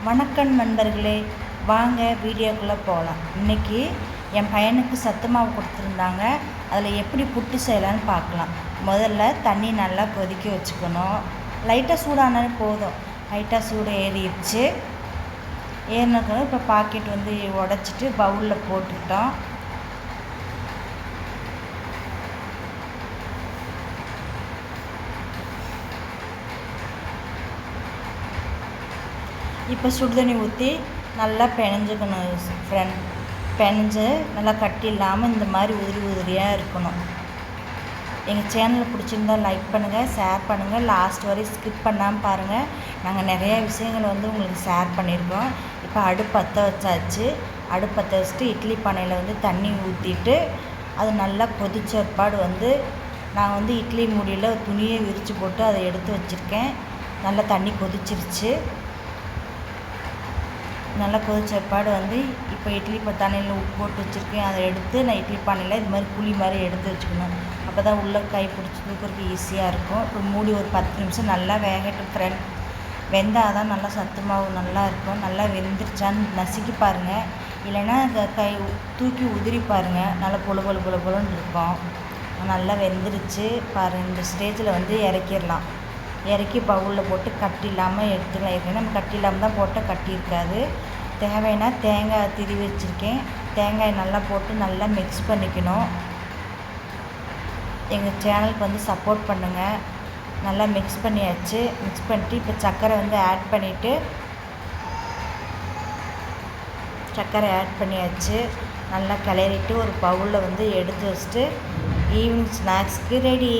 வணக்கம் நண்பர்களே, வாங்க வீடியோக்குள்ளே போகலாம். இன்றைக்கி என் பையனுக்கு சத்து மாவு கொடுத்துருந்தாங்க. அதில் எப்படி புட்டு செய்யலான்னு பார்க்கலாம். முதல்ல தண்ணி நல்லா கொதிக்க வச்சுக்கணும். லைட்டாக சூடானாலே போதும். லைட்டாக சூடு ஏறிடுச்சு. ஏறினதுக்கு இப்போ பாக்கெட் உடச்சிட்டு பவுலில் போட்டுக்கிட்டோம். இப்போ சுடுதண்ணி ஊற்றி நல்லா பிணைஞ்சிக்கணும் ஃப்ரெண்ட். பிணைஞ்சு நல்லா கட்டி இல்லாமல் இந்த மாதிரி உதிரியாக இருக்கணும். எங்கள் சேனலை பிடிச்சிருந்தா லைக் பண்ணுங்கள், ஷேர் பண்ணுங்கள், லாஸ்ட் வரையும் ஸ்கிப் பண்ணாமல் பாருங்கள். நாங்கள் நிறையா விஷயங்கள் உங்களுக்கு ஷேர் பண்ணியிருக்கோம். இப்போ அடுப்பு பற்ற வச்சாச்சு. அடுப்பு பற்ற வச்சுட்டு இட்லி பானையில் தண்ணி ஊற்றிட்டு அது நல்லா கொதிச்ச ஒருபாடு நான் இட்லி மூடியில் துணியை விரித்து போட்டு அதை எடுத்து வச்சுருக்கேன். நல்லா தண்ணி கொதிச்சிருச்சு. நல்லா கொதிச்ச பாடு இப்போ இட்லி பானையில் உப்பு போட்டு வச்சுருக்கேன். அதை எடுத்து நான் இட்லி பானையில் இது மாதிரி குழி மாதிரி எடுத்து வச்சுக்கணும். அப்போ தான் உள்ளே கை பிடிச்சி தூக்கிறதுக்கு ஈஸியாக இருக்கும். இப்போ மூடி ஒரு 10 நிமிஷம் நல்லா வேகட்டும் ஃப்ரெண்ட். வெந்தால் தான் நல்லா சத்து மாவு நல்லா இருக்கும். நல்லா வெந்துருச்சான்னு நசுக்கி பாருங்கள். இல்லைன்னா கை தூக்கி உதிரி பாருங்கள். நல்லா பொழுன்னு இருக்கும். நல்லா வெந்துருச்சு பாருங்கள். இந்த ஸ்டேஜில் இறக்கிடலாம். இறக்கி பவுலில் போட்டு கட்டி இல்லாமல் எடுத்துக்கலாம். ஏற்கனவே நம்ம கட்டி இல்லாமல் தான் போட்டால் கட்டி இருக்காது. தேவைன்னா தேங்காய் திருவி வச்சுருக்கேன். தேங்காய் நல்லா போட்டு நல்லா மிக்ஸ் பண்ணிக்கணும். எங்கள் சேனலுக்கு சப்போர்ட் பண்ணுங்கள். நல்லா மிக்ஸ் பண்ணியாச்சு. மிக்ஸ் பண்ணிட்டு இப்போ சர்க்கரை ஆட் பண்ணிவிட்டு சர்க்கரை ஆட் பண்ணியாச்சு. நல்லா கிளறிட்டு ஒரு பவுலில் எடுத்து வச்சுட்டு ஈவினிங் ஸ்நாக்ஸ்க்கு ரெடி.